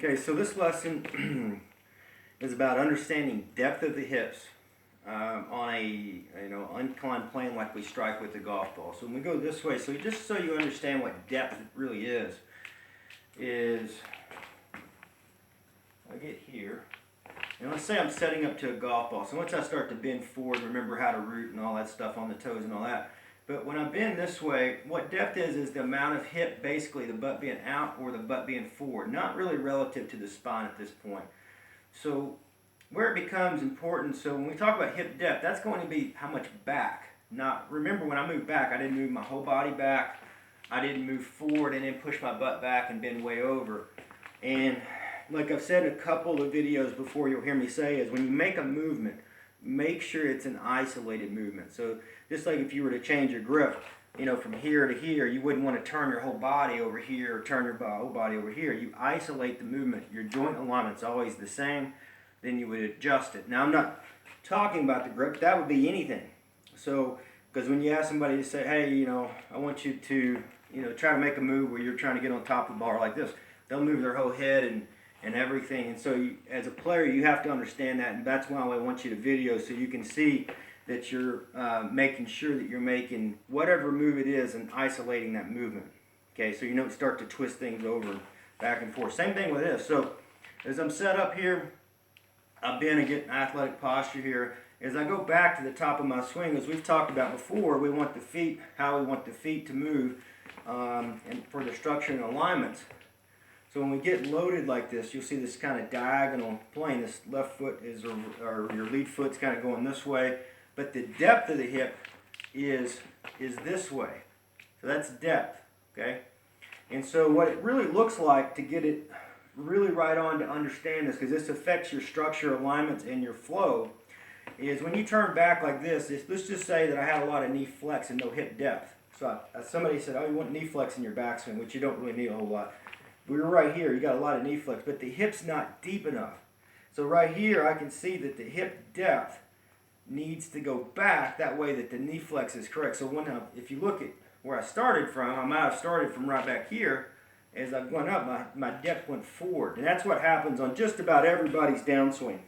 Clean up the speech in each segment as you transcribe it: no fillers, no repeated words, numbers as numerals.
Okay, so this lesson is about understanding depth of the hips on a inclined plane like we strike with the golf ball. So when we go this way, so just so you understand what depth really is I get here, and let's say I'm setting up to a golf ball. So once I start to bend forward, remember how to root and all that stuff on the toes and all that. But when I bend this way, what depth is the amount of hip, basically the butt being out or the butt being forward, not really relative to the spine at this point. So where it becomes important, so when we talk about hip depth, that's going to be how much back. Now, remember when I moved back, I didn't move my whole body back. I didn't move forward and then push my butt back and bend way over. And like I've said in a couple of videos before, you'll hear me say, is when you make a movement, make sure it's an isolated movement. So just like if you were to change your grip, from here to here, you wouldn't want to turn your whole body over here or turn your whole body over here. You isolate the movement. Your joint alignment's always the same. Then you would adjust it. Now, I'm not talking about the grip. That would be anything. So, because when you ask somebody to say, hey, I want you to, try to make a move where you're trying to get on top of the bar like this, they'll move their whole head and everything. And so you, as a player, you have to understand that. And that's why I want you to video, so you can see that you're making sure that you're making whatever move it is and isolating that movement. Okay, so you don't start to twist things over back and forth. Same thing with this. So as I'm set up here, I've been and get an athletic posture here. As I go back to the top of my swing, as we've talked about before, we want the feet, how we want the feet to move, and for the structure and alignments. So when we get loaded like this, you'll see this kind of diagonal plane. This left foot is, or your lead foot's kind of going this way, but the depth of the hip is this way. So that's depth, okay? And so what it really looks like, to get it really right on to understand this, because this affects your structure, alignments, and your flow, is when you turn back like this, let's just say that I have a lot of knee flex and no hip depth. So somebody said, oh, you want knee flex in your backswing, which you don't really need a whole lot. We're right here, you got a lot of knee flex, but the hip's not deep enough. So right here, I can see that the hip depth needs to go back that way that the knee flex is correct. So if you look at where I started from, I might have started from right back here. As I've gone up, my depth went forward. And that's what happens on just about everybody's downswing.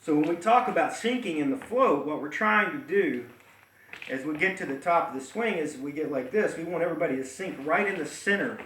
So when we talk about sinking in the float, what we're trying to do as we get to the top of the swing is we get like this. We want everybody to sink right in the center.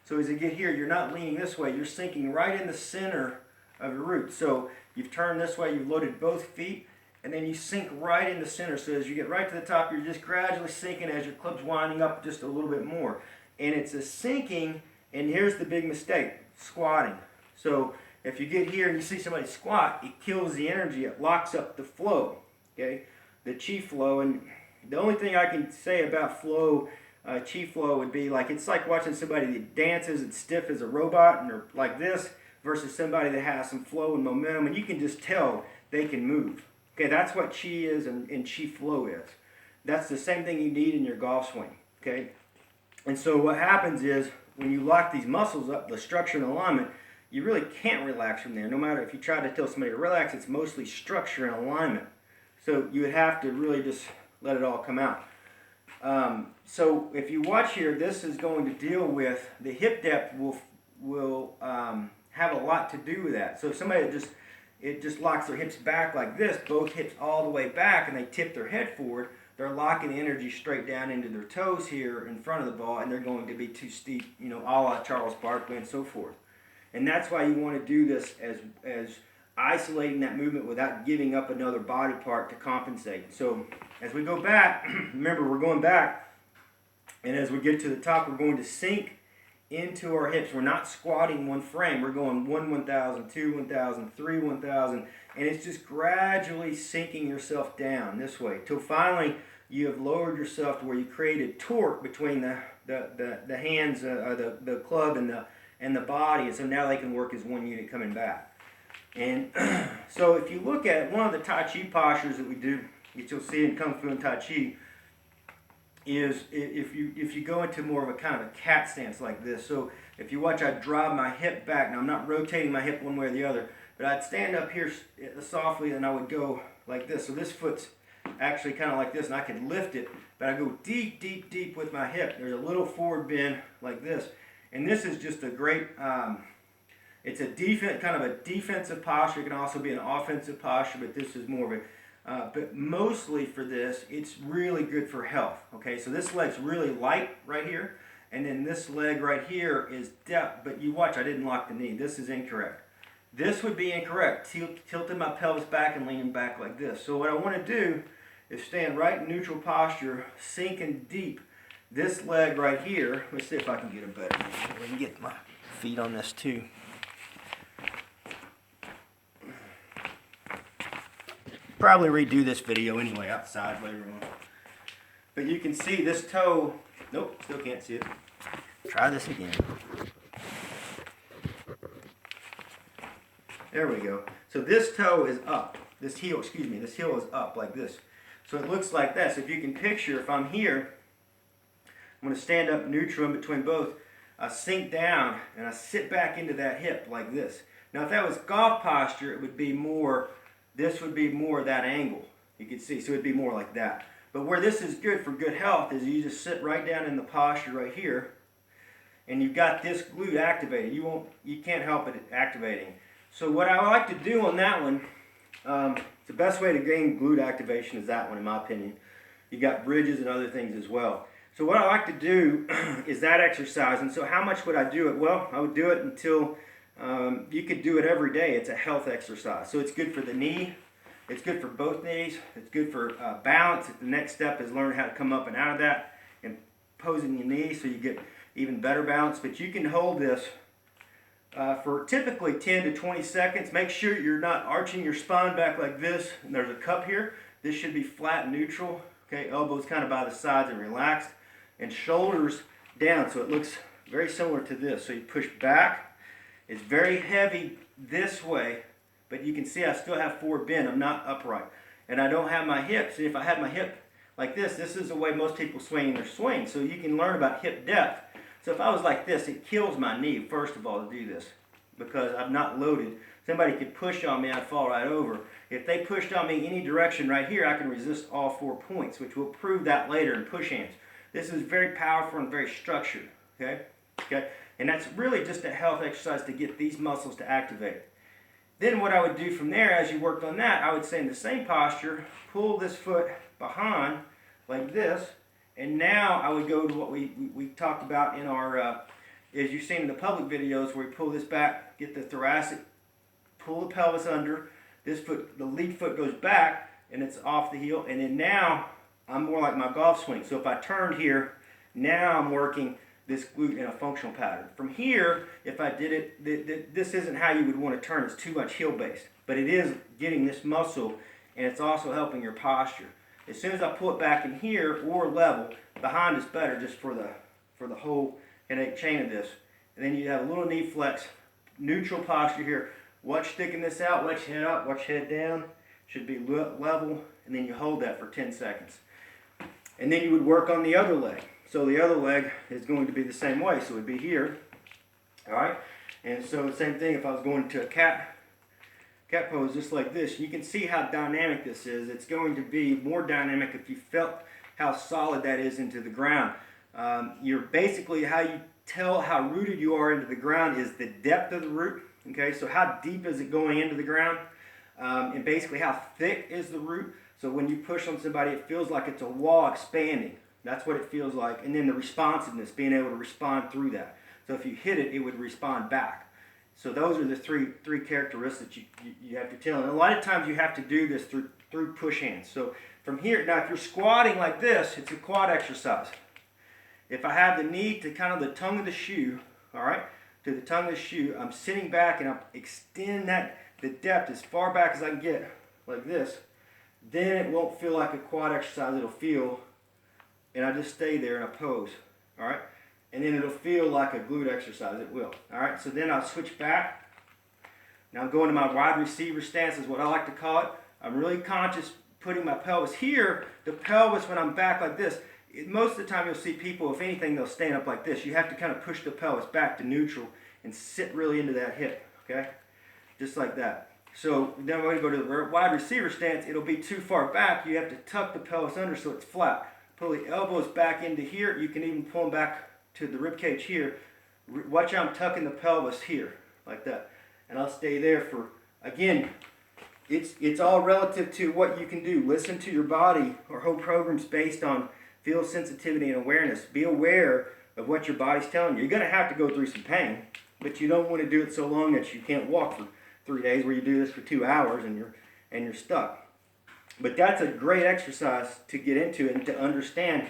So as you get here, you're not leaning this way. You're sinking right in the center of your root. So you've turned this way. You've loaded both feet. And then you sink right in the center. So as you get right to the top, you're just gradually sinking as your club's winding up just a little bit more. And it's a sinking, and here's the big mistake, squatting. So if you get here and you see somebody squat, it kills the energy. It locks up the flow, okay, the chi flow. And the only thing I can say about flow, chi flow, would be like, it's like watching somebody that dances and stiff as a robot and they're like this versus somebody that has some flow and momentum, and you can just tell they can move. Okay, that's what chi is and chi flow is. That's the same thing you need in your golf swing, okay? And so what happens is when you lock these muscles up, the structure and alignment, you really can't relax from there. No matter if you try to tell somebody to relax, it's mostly structure and alignment. So you would have to really just let it all come out. So if you watch here, this is going to deal with the hip depth will have a lot to do with that. So if somebody just locks their hips back like this, both hips all the way back, and they tip their head forward, they're locking the energy straight down into their toes here in front of the ball, and they're going to be too steep, a la Charles Barkley and so forth. And that's why you want to do this as isolating that movement without giving up another body part to compensate. So as we go back, remember we're going back, and as we get to the top, we're going to sink into our hips. We're not squatting one frame. We're going 1, 1,000, 2, 1,000, 3, 1,000, and it's just gradually sinking yourself down this way till finally you have lowered yourself to where you created torque between the hands, the club and the body, and so now they can work as one unit coming back. And so if you look at one of the Tai Chi postures that we do, that you'll see in Kung Fu and Tai Chi, is if you go into more of a kind of a cat stance like this. So if you watch, I drive my hip back. Now I'm not rotating my hip one way or the other, but I'd stand up here softly and I would go like this. So this foot's actually kind of like this, and I can lift it, but I go deep, deep, deep with my hip. There's a little forward bend like this, and this is just a great It's a kind of a defensive posture. It can also be an offensive posture, but this is more of a, but mostly for this, it's really good for health. Okay, so this leg's really light right here, and then this leg right here is depth, but you watch, I didn't lock the knee. This is incorrect. This would be incorrect. Tilting my pelvis back and leaning back like this. So what I want to do is stand right in neutral posture, sinking deep. This leg right here, let's see if I can get a better angle. I can get my feet on this too. Probably redo this video anyway outside later on. But you can see this toe, nope, still can't see it. Try this again. There we go. So this toe is up. This heel is up like this. So it looks like that. So if you can picture, if I'm here, I'm going to stand up neutral in between both. I sink down and I sit back into that hip like this. Now if that was golf posture, it would be more, this would be more that angle. You can see, so it'd be more like that. But where this is good for good health is you just sit right down in the posture right here, and you've got this glute activated. You can't help it activating. So what I like to do on that one, the best way to gain glute activation is that one, in my opinion. You've got bridges and other things as well. So what I like to do is that exercise. And so how much would I do it? Well, I would do it until you could do it every day. It's a health exercise. So it's good for the knee. It's good for both knees. It's good for balance. The next step is learn how to come up and out of that and posing your knee so you get even better balance. But you can hold this for typically 10 to 20 seconds. Make sure you're not arching your spine back like this. And there's a cup here. This should be flat and neutral. Okay, elbows kind of by the sides and relaxed. And shoulders down, so it looks very similar to this. So you push back. It's very heavy this way, but you can see I still have forward bend. I'm not upright. And I don't have my hips. See, if I had my hip like this is the way most people swing their swing. So you can learn about hip depth. So if I was like this, it kills my knee, first of all, to do this, because I'm not loaded. Somebody could push on me, I'd fall right over. If they pushed on me any direction right here, I can resist all 4 points, which we'll prove that later in push hands. This is very powerful and very structured, okay? And that's really just a health exercise to get these muscles to activate. Then what I would do from there, as you worked on that, I would say in the same posture, pull this foot behind like this, and now I would go to what we talked about in our, as you've seen in the public videos, where we pull this back, get the thoracic, pull the pelvis under, this foot, the lead foot goes back, and it's off the heel, and then now I'm more like my golf swing. So if I turned here, now I'm working this glute in a functional pattern. From here, if I did it, this isn't how you would want to turn. It's too much heel base. But it is getting this muscle, and it's also helping your posture. As soon as I pull it back in here or level, behind is better just for the whole chain of this. And then you have a little knee flex, neutral posture here. Watch sticking this out, watch head up, watch head down. Should be level, and then you hold that for 10 seconds. And then you would work on the other leg. So the other leg is going to be the same way. So it would be here, all right? And so the same thing if I was going to a cat pose just like this. You can see how dynamic this is. It's going to be more dynamic if you felt how solid that is into the ground. You're basically, how you tell how rooted you are into the ground is the depth of the root. Okay, so how deep is it going into the ground? And basically how thick is the root. So when you push on somebody, it feels like it's a wall expanding. That's what it feels like. And then the responsiveness, being able to respond through that. So if you hit it, it would respond back. So those are the three characteristics you have to tell. And a lot of times you have to do this through push hands. So from here, now if you're squatting like this, it's a quad exercise. If I have the knee to kind of the tongue of the shoe, all right, to the tongue of the shoe, I'm sitting back and I extend the depth as far back as I can get, like this. Then it won't feel like a quad exercise. It'll feel, and I just stay there and I pose, all right? And then it'll feel like a glute exercise. It will, all right? So then I'll switch back. Now I'm going to my wide receiver stance is what I like to call it. I'm really conscious putting my pelvis here. The pelvis, when I'm back like this, most of the time you'll see people, if anything, they'll stand up like this. You have to kind of push the pelvis back to neutral and sit really into that hip, okay? Just like that. So then when we go to the wide receiver stance, it'll be too far back. You have to tuck the pelvis under so it's flat. Pull the elbows back into here. You can even pull them back to the rib cage here. Watch how I'm tucking the pelvis here, like that. And I'll stay there for, again, it's all relative to what you can do. Listen to your body. Our whole program's based on field sensitivity and awareness. Be aware of what your body's telling you. You're going to have to go through some pain, but you don't want to do it so long that you can't walk for 3 days, where you do this for 2 hours and you're stuck. But that's a great exercise to get into and to understand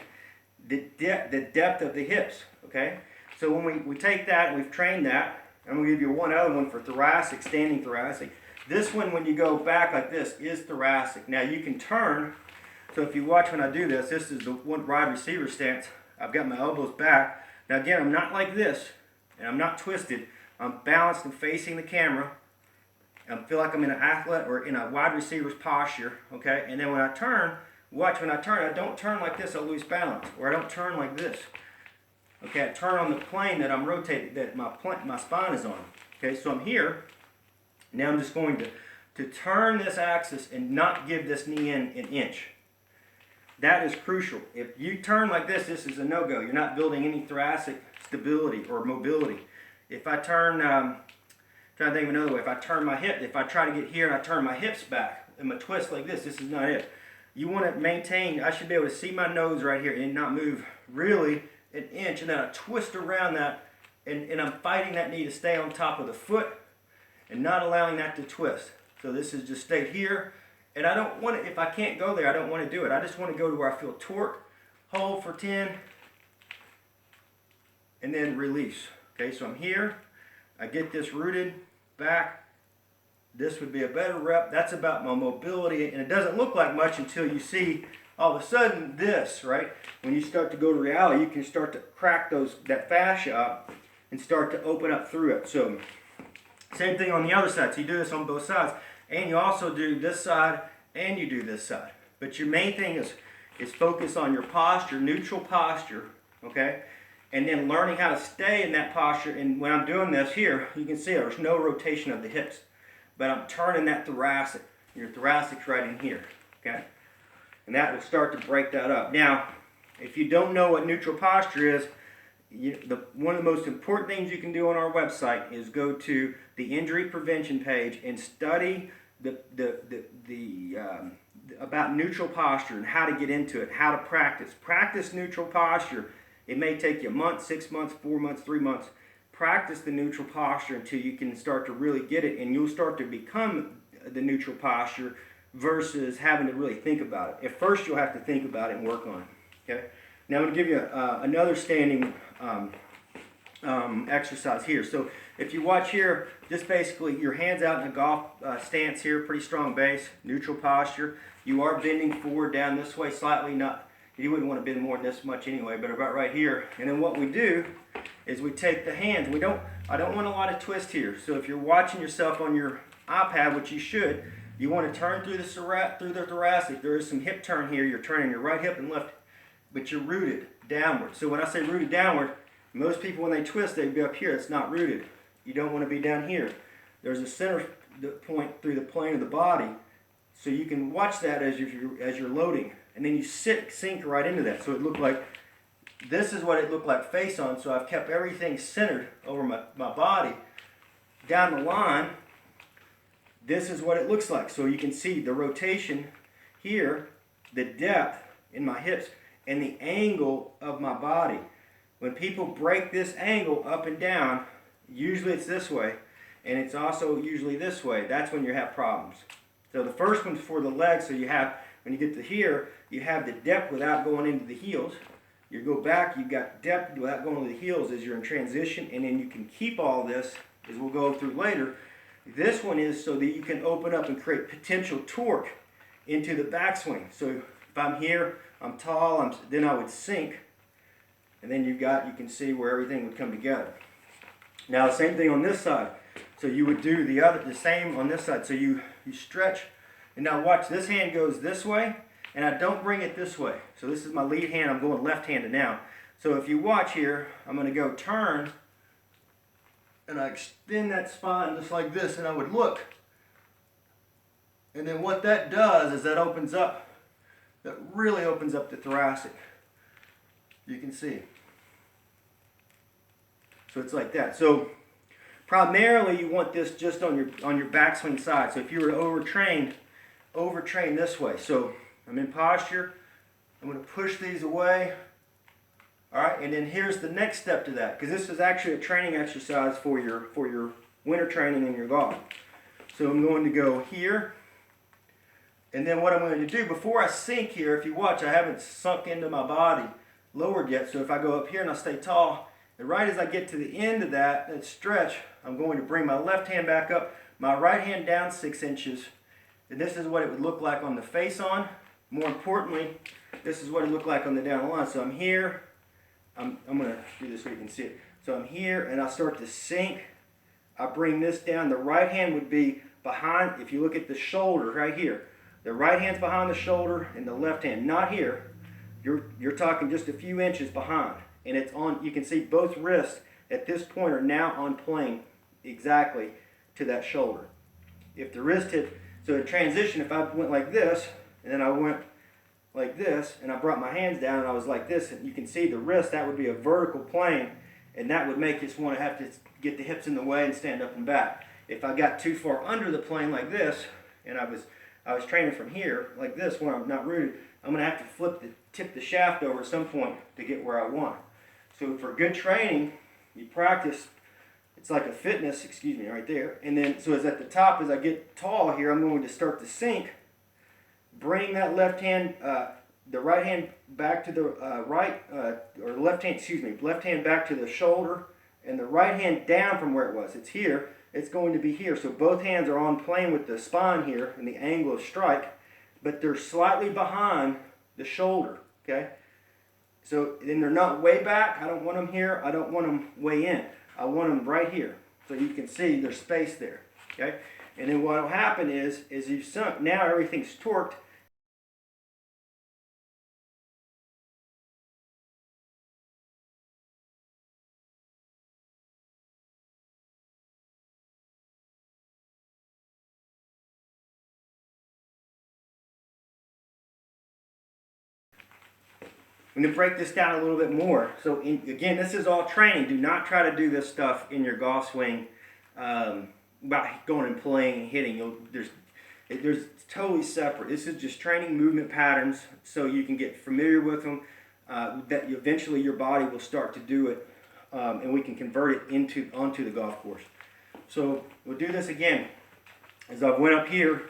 the depth of the hips, okay? So when we take that, we've trained that, I'm going to give you one other one for thoracic, standing thoracic. This one, when you go back like this, is thoracic. Now you can turn, so if you watch when I do this, this is the one wide receiver stance. I've got my elbows back. Now again, I'm not like this, and I'm not twisted. I'm balanced and facing the camera. I feel like I'm in an athlete or in a wide receiver's posture, okay? And then when I turn, watch when I turn, I don't turn like this, I lose balance. Or I don't turn like this. Okay, I turn on the plane that I'm rotating, that my spine is on. Okay, so I'm here. Now I'm just going to turn this axis and not give this knee in an inch. That is crucial. If you turn like this is a no-go. You're not building any thoracic stability or mobility. If I turn, trying to think of another way, if I turn my hip, if I try to get here and I turn my hips back and my twist like this is not it. You want to maintain, I should be able to see my nose right here and not move really an inch, and then I twist around that, and I'm fighting that knee to stay on top of the foot and not allowing that to twist. So this is just stay here, and I don't want to, if I can't go there, I don't want to do it. I just want to go to where I feel torque, hold for 10, and then release. Okay, so I'm here, I get this rooted back. This would be a better rep. That's about my mobility, and it doesn't look like much until you see all of a sudden this, right? When you start to go to reality, you can start to crack that fascia up and start to open up through it. So same thing on the other side. So you do this on both sides, and you also do this side and you do this side. But your main thing is focus on your posture, neutral posture, okay? And then learning how to stay in that posture. And when I'm doing this here, you can see there's no rotation of the hips, but I'm turning that thoracic. Your thoracic's right in here, okay? And that will start to break that up. Now, if you don't know what neutral posture is, one of the most important things you can do on our website is go to the injury prevention page and study about neutral posture and how to get into it, how to practice. Practice neutral posture. It may take you a month, 6 months, 4 months, 3 months. Practice the neutral posture until you can start to really get it, and you'll start to become the neutral posture versus having to really think about it. At first, you'll have to think about it and work on it. Okay. Now I'm going to give you another standing exercise here. So if you watch here, just basically your hands out in a golf stance here, pretty strong base, neutral posture. You are bending forward down this way slightly. You wouldn't want to bend more than this much anyway, but about right here. And then what we do is we take the hands. I don't want a lot of twist here. So if you're watching yourself on your iPad, which you should, you want to turn through the thoracic. There is some hip turn here. You're turning your right hip and left, but you're rooted downward. So when I say rooted downward, most people when they twist, they be up here. It's not rooted. You don't want to be down here. There's a center point through the plane of the body, so you can watch that as you're loading, and then you sink right into that. So it looked like this is what it looked like face on. So I've kept everything centered over my body. Down the line, this is what it looks like. So you can see the rotation here, the depth in my hips, and the angle of my body. When people break this angle up and down, usually it's this way, and it's also usually this way. That's when you have problems. So the first one's for the legs. So you have, when you get to here, you have the depth without going into the heels. You go back, you've got depth without going to the heels as you're in transition, and then you can keep all this, as we'll go through later. This one is so that you can open up and create potential torque into the backswing. So if I'm here, I'm tall, then I would sink, and then you can see where everything would come together. Now the same thing on this side. So you would do the same on this side. So you stretch, and now watch, this hand goes this way, and I don't bring it this way. So this is my lead hand, I'm going left-handed now. So if you watch here, I'm going to go turn, and I extend that spine just like this, and I would look. And then what that does is that really opens up the thoracic. You can see. So it's like that. So Primarily, you want this just on your backswing side. So if you were to overtrain this way. So I'm in posture. I'm going to push these away. All right, and then here's the next step to that, because this is actually a training exercise for your winter training in your golf. So I'm going to go here, and then what I'm going to do before I sink here, if you watch, I haven't sunk into my body, lowered yet. So if I go up here and I stay tall, and right as I get to the end of that stretch, I'm going to bring my left hand back up, my right hand down 6 inches, and this is what it would look like on the face on. More importantly, this is what it looked like on the down the line. So I'm here. I'm going to do this so you can see it. So I'm here, and I start to sink. I bring this down. The right hand would be behind, if you look at the shoulder right here. The right hand's behind the shoulder, and the left hand, not here. You're talking just a few inches behind. And it's on, you can see both wrists at this point are now on plane exactly to that shoulder. If the wrist hit, so in transition, if I went like this, and then I went like this, and I brought my hands down and I was like this, and you can see the wrist, that would be a vertical plane, and that would make us want to have to get the hips in the way and stand up and back. If I got too far under the plane like this, and I was training from here like this when I'm not rooted, I'm going to have to tip the shaft over at some point to get where I want. So for good training, you practice, it's like a fitness, right there, and then so as at the top, as I get tall here, I'm going to start to sink. Bring that left hand, the right hand back to the left hand back to the shoulder, and the right hand down from where it was. It's here. It's going to be here. So both hands are on plane with the spine here and the angle of strike, but they're slightly behind the shoulder. Okay. So then they're not way back. I don't want them here. I don't want them way in. I want them right here. So you can see there's space there. Okay. And then what will happen is you've sunk. Now everything's torqued. I'm going to break this down a little bit more. So again, this is all training. Do not try to do this stuff in your golf swing by going and playing and hitting. There's totally separate. This is just training movement patterns so you can get familiar with them. That eventually your body will start to do it, and we can convert it onto the golf course. So we'll do this again. As I went up here,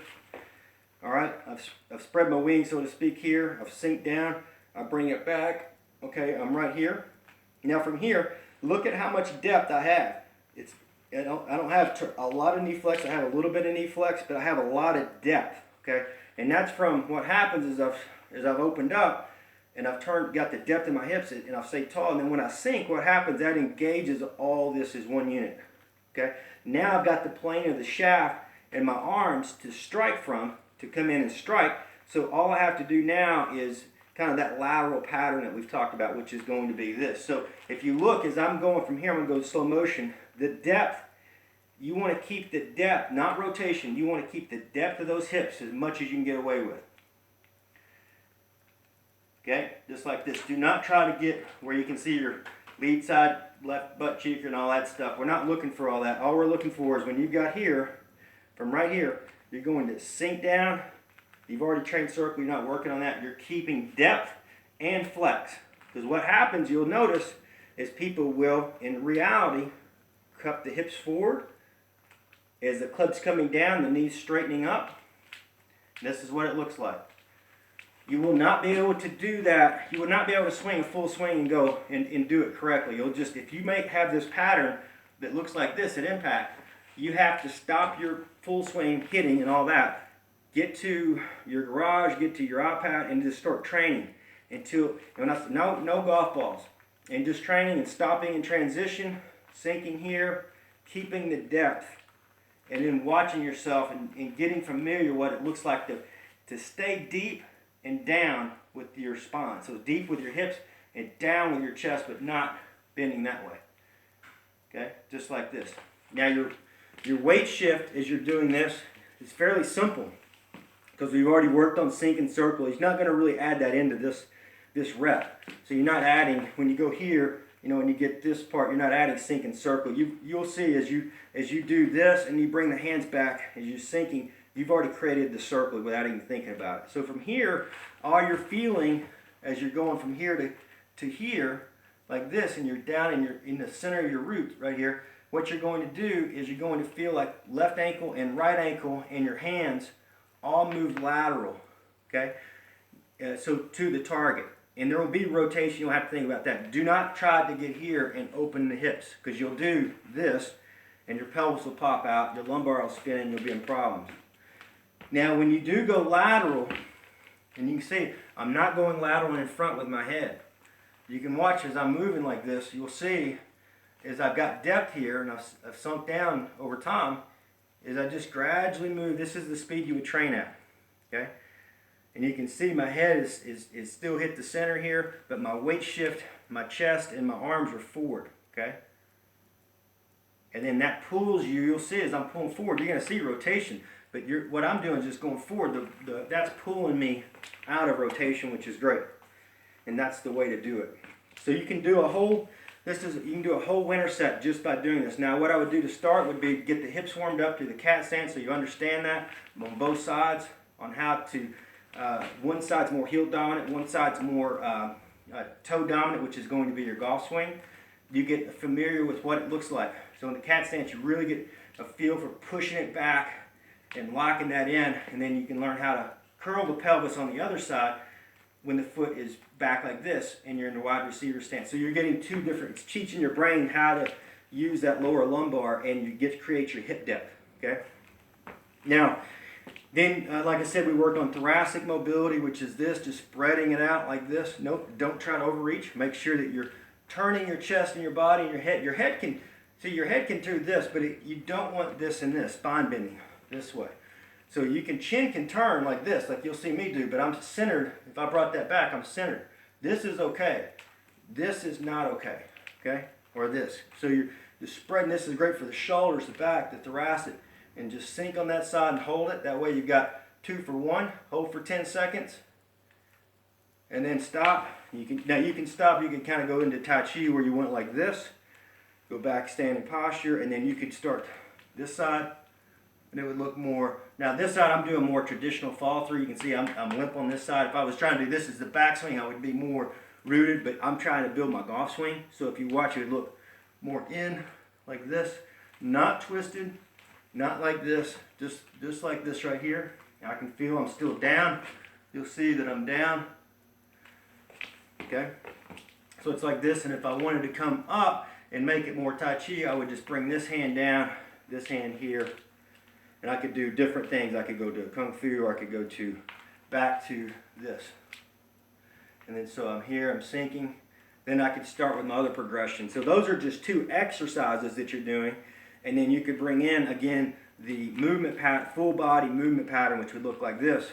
all right, I've spread my wings, so to speak, here. I've sinked down. I bring it back. Okay, I'm right here. Now from here, look at how much depth I have. I don't have a lot of knee flex. I have a little bit of knee flex, but I have a lot of depth. Okay, and that's from what happens is I've opened up and I've got the depth in my hips, and I've stayed tall. And then when I sink, what happens? That engages all this as one unit. Okay, now I've got the plane of the shaft and my arms to strike from to come in and strike. So all I have to do now is kind of that lateral pattern that we've talked about, which is going to be this. So if you look, as I'm going from here, I'm going to go slow motion. The depth, you want to keep the depth, not rotation. You want to keep the depth of those hips as much as you can get away with. Okay, just like this. Do not try to get where you can see your lead side, left butt cheek, and all that stuff. We're not looking for all that. All we're looking for is when you got here, from right here, you're going to sink down. You've already trained circle, you're not working on that. You're keeping depth and flex. Because what happens, you'll notice, is people will, in reality, cup the hips forward. As the club's coming down, the knees straightening up. This is what it looks like. You will not be able to do that. You will not be able to swing a full swing and go and do it correctly. You'll just, if you have this pattern that looks like this at impact, you have to stop your full swing hitting and all that. Get to your garage, get to your iPad, and just start training until no golf balls, and just training and stopping in transition, sinking here, keeping the depth, and then watching yourself and getting familiar what it looks like to stay deep and down with your spine. So deep with your hips and down with your chest, but not bending that way. Okay, just like this. Now your weight shift as you're doing this is fairly simple, because we've already worked on sink and circle. He's not going to really add that into this rep. So you're not adding, when you go here, you know, when you get this part, you're not adding sink and circle. You'll see as you do this and you bring the hands back as you're sinking, you've already created the circle without even thinking about it. So from here, all you're feeling as you're going from here to here, like this, and you're down in the center of your root right here, what you're going to do is you're going to feel like left ankle and right ankle and your hands all move lateral, okay? So to the target. And there will be rotation, you'll have to think about that. Do not try to get here and open the hips, because you'll do this and your pelvis will pop out, your lumbar will spin, and you'll be in problems. Now when you do go lateral, and you can see, I'm not going lateral in front with my head. You can watch as I'm moving like this, you'll see as I've got depth here and I've sunk down over time, is I just gradually move. This is the speed you would train at, okay? And you can see my head is still hit the center here, but my weight shift, my chest and my arms are forward, okay? And then that pulls you, you'll see as I'm pulling forward, you're gonna see rotation, but what I'm doing is just going forward. That's pulling me out of rotation, which is great. And that's the way to do it. So you can do a whole, you can do a whole winter set just by doing this. Now what I would do to start would be get the hips warmed up to the cat stance, so you understand that on both sides, on how to, one side's more heel dominant, one side's more toe dominant, which is going to be your golf swing. You get familiar with what it looks like. So in the cat stance, you really get a feel for pushing it back and locking that in, and then you can learn how to curl the pelvis on the other side when the foot is back like this and you're in the wide receiver stance. So you're getting two different, it's teaching your brain how to use that lower lumbar, and you get to create your hip depth, okay? Now, then, like I said, we worked on thoracic mobility, which is this, just spreading it out like this. Nope, don't try to overreach. Make sure that you're turning your chest and your body and your head. Your head can do this, but you don't want this and this, spine bending this way. So chin can turn like this, like you'll see me do, but I'm centered. If I brought that back, I'm centered. This is okay. This is not okay, okay? Or this. So you're spreading. This is great for the shoulders, the back, the thoracic, and just sink on that side and hold it. That way you've got 2 for 1. Hold for 10 seconds, and then stop. You can stop. You can kind of go into Tai Chi where you want like this. Go back, standing posture, and then you could start this side. And it would look more, now this side I'm doing more traditional fall through. You can see I'm limp on this side. If I was trying to do this as the backswing, I would be more rooted, but I'm trying to build my golf swing. So if you watch it, look more in like this, not twisted, not like this, just like this right here. I can feel I'm still down. You'll see that I'm down, okay? So it's like this, and if I wanted to come up and make it more Tai Chi, I would just bring this hand down, this hand here, and I could do different things. I could go to Kung Fu, or I could go back to this. And then so I'm here, I'm sinking. Then I could start with my other progression. So those are just 2 exercises that you're doing. And then you could bring in, again, the movement pattern, full body movement pattern, which would look like this.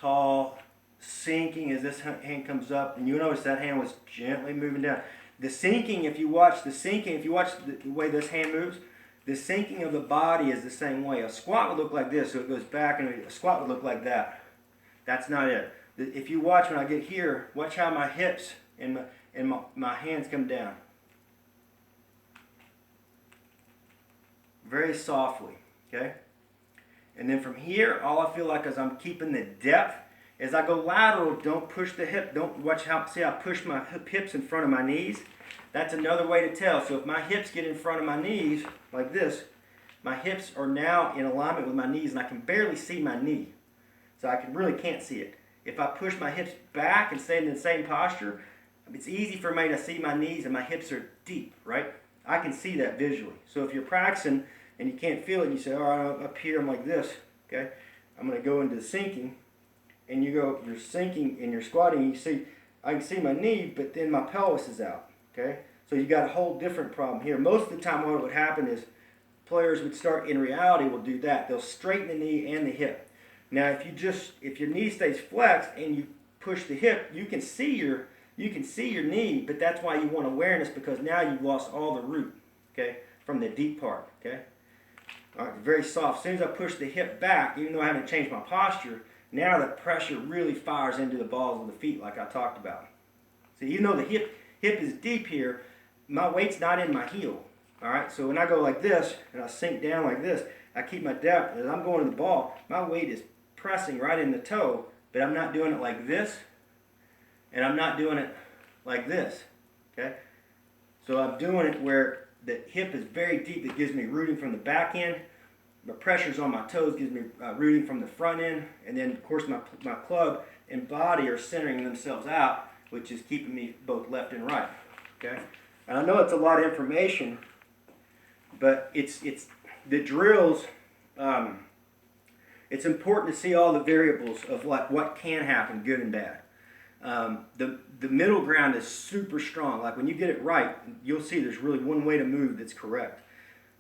Tall, sinking as this hand comes up. And you notice that hand was gently moving down. The sinking, if you watch the way this hand moves, the sinking of the body is the same way. A squat would look like this, so it goes back, and a squat would look like that. That's not it. If you watch when I get here, watch how my hips and my hands come down. Very softly, okay? And then from here, all I feel like is I'm keeping the depth. As I go lateral, don't push the hip. See how I push my hips in front of my knees? That's another way to tell. So if my hips get in front of my knees, like this, my hips are now in alignment with my knees, and I can barely see my knee. So I really can't see it. If I push my hips back and stay in the same posture, it's easy for me to see my knees, and my hips are deep, right? I can see that visually. So if you're practicing and you can't feel it, and you say, all right, up here I'm like this, okay? I'm going to go into sinking, and you're sinking and you're squatting, and you see, I can see my knee, but then my pelvis is out. Okay, so you got a whole different problem here. Most of the time what would happen is players would start, in reality, will do that. They'll straighten the knee and the hip. Now if your knee stays flexed and you push the hip, you can see your knee, but that's why you want awareness, because now you've lost all the root, okay, from the deep part, okay? All right, very soft. As soon as I push the hip back, even though I haven't changed my posture, now the pressure really fires into the balls of the feet like I talked about. So even though the hip hip is deep here, my weight's not in my heel. All right, so when I go like this and I sink down like this, I keep my depth. As I'm going to the ball, my weight is pressing right in the toe, but I'm not doing it like this, and I'm not doing it like this. Okay, so I'm doing it where the hip is very deep. That gives me rooting from the back end. The pressures on my toes gives me rooting from the front end, and then of course my club and body are centering themselves out, which is keeping me both left and right. Okay, and I know it's a lot of information, but it's the drills. It's important to see all the variables of like what can happen, good and bad. The middle ground is super strong. Like when you get it right, you'll see there's really one way to move that's correct.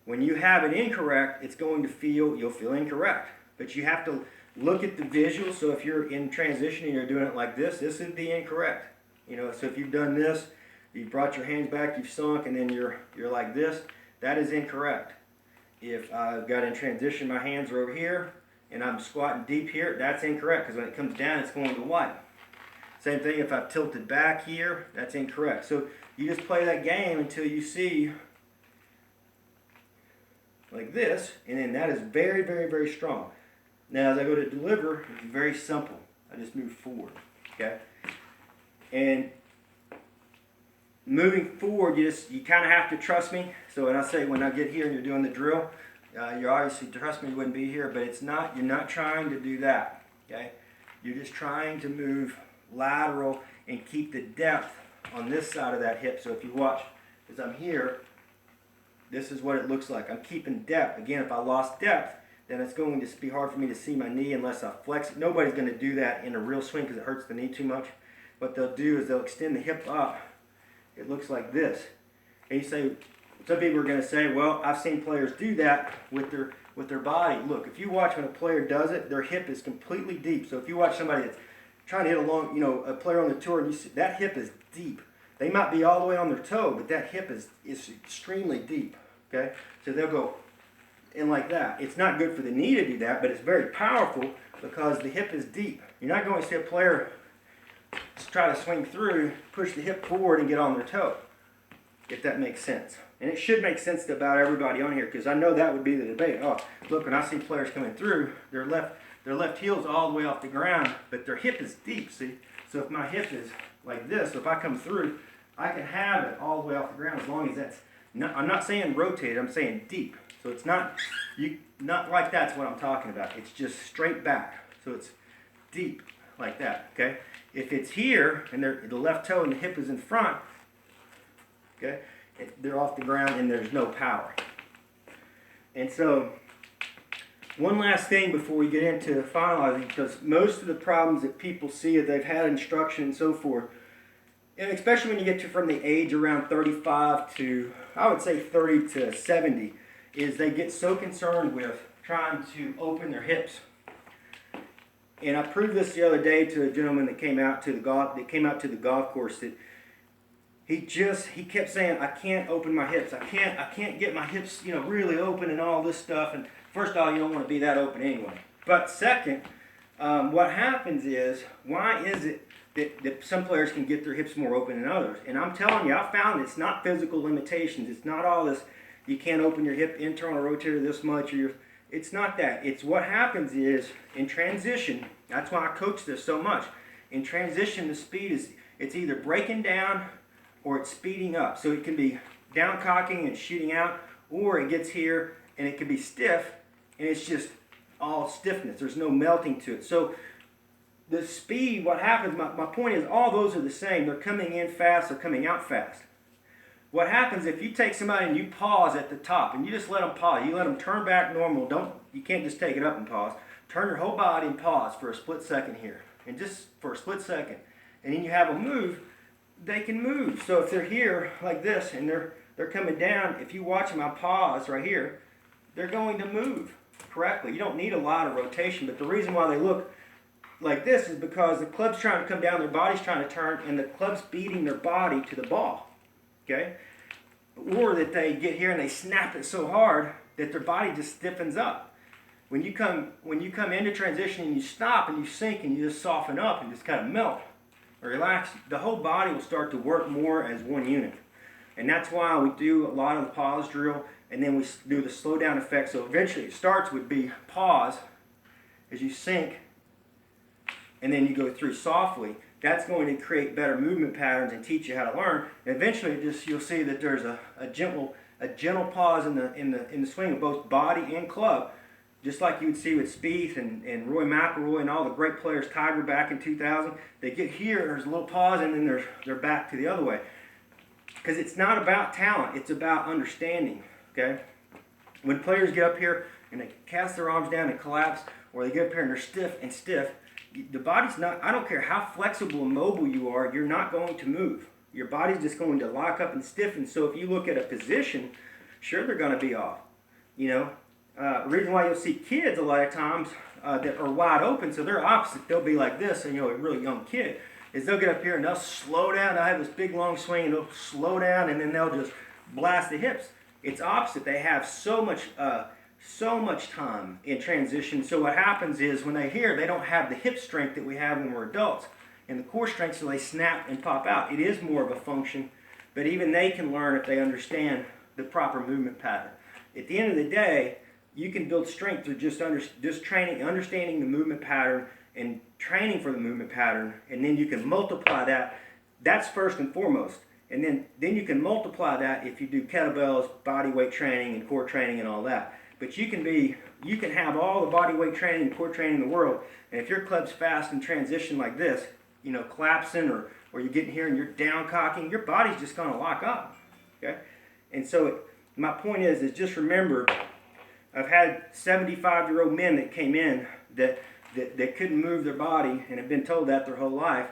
When you have it incorrect, it's going to you'll feel incorrect. But you have to look at the visual. So if you're in transition and you're doing it like this would be incorrect. You know, so if you've done this, you've brought your hands back, you've sunk, and then you're like this, that is incorrect. If I've got in transition, my hands are over here, and I'm squatting deep here, that's incorrect, because when it comes down, it's going to wide. Same thing if I've tilted back here, that's incorrect. So you just play that game until you see like this, and then that is very, very, very strong. Now as I go to deliver, it's very simple. I just move forward, okay? And moving forward, you kind of have to trust me. So when I say when I get here and you're doing the drill, you obviously trust me, you wouldn't be here, but it's not. You're not trying to do that, okay? You're just trying to move lateral and keep the depth on this side of that hip. So if you watch, as I'm here, this is what it looks like. I'm keeping depth. Again, if I lost depth, then it's going to be hard for me to see my knee unless I flex it. Nobody's going to do that in a real swing because it hurts the knee too much. What they'll do is they'll extend the hip up. It looks like this. And you say, some people are going to say, well, I've seen players do that with their body. Look, if you watch when a player does it, their hip is completely deep. So if you watch somebody that's trying to hit along, you know, a player on the tour, and you see that hip is deep. They might be all the way on their toe, but that hip is extremely deep. Okay, so they'll go in like that. It's not good for the knee to do that, but it's very powerful because the hip is deep. You're not going to see a player try to swing through, push the hip forward, and get on their toe, if that makes sense. And it should make sense to about everybody on here, because I know that would be the debate. Oh, look, when I see players coming through, their left heel's all the way off the ground, but their hip is deep, see? So if my hip is like this, so if I come through, I can have it all the way off the ground as long as that's, I'm not saying rotated, I'm saying deep. So it's not like that's what I'm talking about. It's just straight back. So it's deep like that, okay? If it's here, and the left toe and the hip is in front, okay, they're off the ground and there's no power. And so, one last thing before we get into finalizing, because most of the problems that people see if they've had instruction and so forth, and especially when you get to from the age around 35 to, I would say 30 to 70, is they get so concerned with trying to open their hips. And I proved this the other day to a gentleman that came out to the golf course, that he kept saying, I can't open my hips. I can't get my hips, you know, really open and all this stuff. And first of all, you don't want to be that open anyway. But second, what happens is, why is it that some players can get their hips more open than others? And I'm telling you, I found it's not physical limitations. It's not all this, you can't open your hip internal rotator this much, or it's not that. It's what happens is, in transition, that's why I coach this so much. In transition, the speed is, it's either breaking down or it's speeding up. So it can be down cocking and shooting out, or it gets here and it can be stiff and it's just all stiffness. There's no melting to it. So the speed, what happens, my point is, all those are the same. They're coming in fast, they're coming out fast. What happens if you take somebody and you pause at the top and you just let them pause, you let them turn back normal, you can't just take it up and pause. Turn your whole body and pause for a split second here, and just for a split second. And then you have them move, they can move. So if they're here like this and they're coming down, if you watch them, I pause right here, they're going to move correctly. You don't need a lot of rotation, but the reason why they look like this is because the club's trying to come down, their body's trying to turn, and the club's beating their body to the ball. Okay? Or that they get here and they snap it so hard that their body just stiffens up. When you come into transition and you stop and you sink and you just soften up and just kind of melt, or relax, the whole body will start to work more as one unit. And that's why we do a lot of the pause drill, and then we do the slow down effect. So eventually it starts with be pause as you sink, and then you go through softly. That's going to create better movement patterns and teach you how to learn. And eventually you'll see that there's a gentle pause in the swing of both body and club, just like you would see with Spieth and Roy McIlroy and all the great players, Tiger back in 2000. They get here, there's a little pause, and then they're back to the other way. Because it's not about talent, it's about understanding, okay? When players get up here and they cast their arms down and collapse, or they get up here and they're stiff, the body's not, I don't care how flexible and mobile you are, you're not going to move. Your body's just going to lock up and stiffen. So if you look at a position, sure, they're going to be off. You know, the reason why you'll see kids a lot of times that are wide open, so they're opposite. They'll be like this, and you know, a really young kid, is they'll get up here and they'll slow down. They'll have this big long swing, and they'll slow down, and then they'll just blast the hips. It's opposite. They have so much time in transition. So what happens is when they hear, they don't have the hip strength that we have when we're adults, and the core strength, so they snap and pop out. It is more of a function, but even they can learn if they understand the proper movement pattern. At the end of the day, you can build strength through just training, understanding the movement pattern and training for the movement pattern, and then you can multiply that. That's first and foremost. And then you can multiply that if you do kettlebells, body weight training, and core training and all that. But you can have all the body weight training and core training in the world, and if your club's fast in transition like this, you know, collapsing, or you're getting here and you're down cocking, your body's just going to lock up, okay? And so my point is just remember, I've had 75-year-old men that came in that couldn't move their body and have been told that their whole life,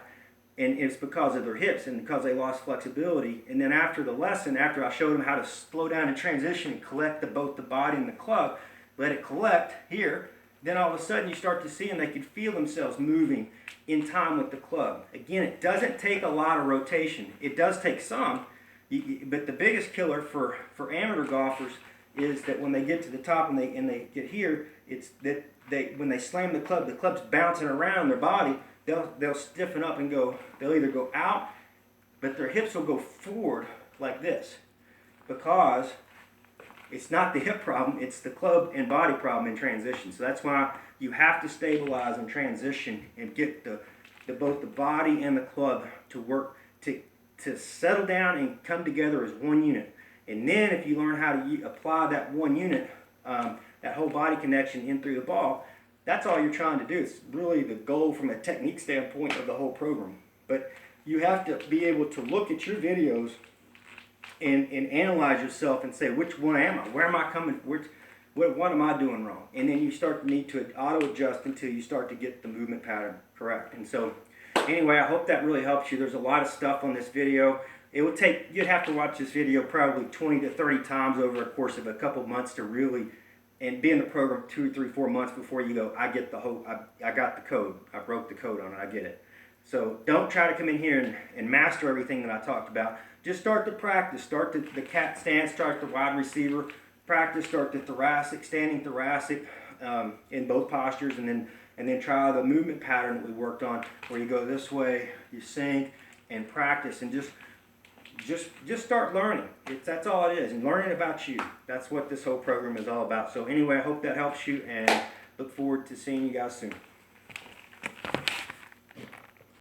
and it's because of their hips and because they lost flexibility. And then after the lesson, after I showed them how to slow down and transition and collect both the body and the club, let it collect here, then all of a sudden you start to see, and they could feel themselves moving in time with the club. Again, it doesn't take a lot of rotation. It does take some, but the biggest killer for amateur golfers is that when they get to the top and they get here, it's that when they slam the club's bouncing around their body, they'll stiffen up and go, they'll either go out, but their hips will go forward like this, because it's not the hip problem, it's the club and body problem in transition. So that's why you have to stabilize in transition and get both the body and the club to work to settle down and come together as one unit. And then if you learn how to apply that one unit, that whole body connection in through the ball, that's all you're trying to do. It's really the goal from a technique standpoint of the whole program. But you have to be able to look at your videos and analyze yourself and say, which one am I? Where am I coming? What am I doing wrong? And then you start to need to auto-adjust until you start to get the movement pattern correct. And so anyway, I hope that really helps you. There's a lot of stuff on this video. It would take, you'd have to watch this video probably 20 to 30 times over a course of a couple of months to really, and be in the program 2, 3, 4 months before you go, I get the whole, I got the code. I broke the code on it. I get it. So don't try to come in here and master everything that I talked about. Just start to practice. Start the cat stance, start the wide receiver. Practice, start the thoracic, standing thoracic in both postures, and then try the movement pattern that we worked on, where you go this way, you sink, and practice, and just start learning. That's all it is, and learning about you. That's what this whole program is all about. So anyway, I hope that helps you, and look forward to seeing you guys soon.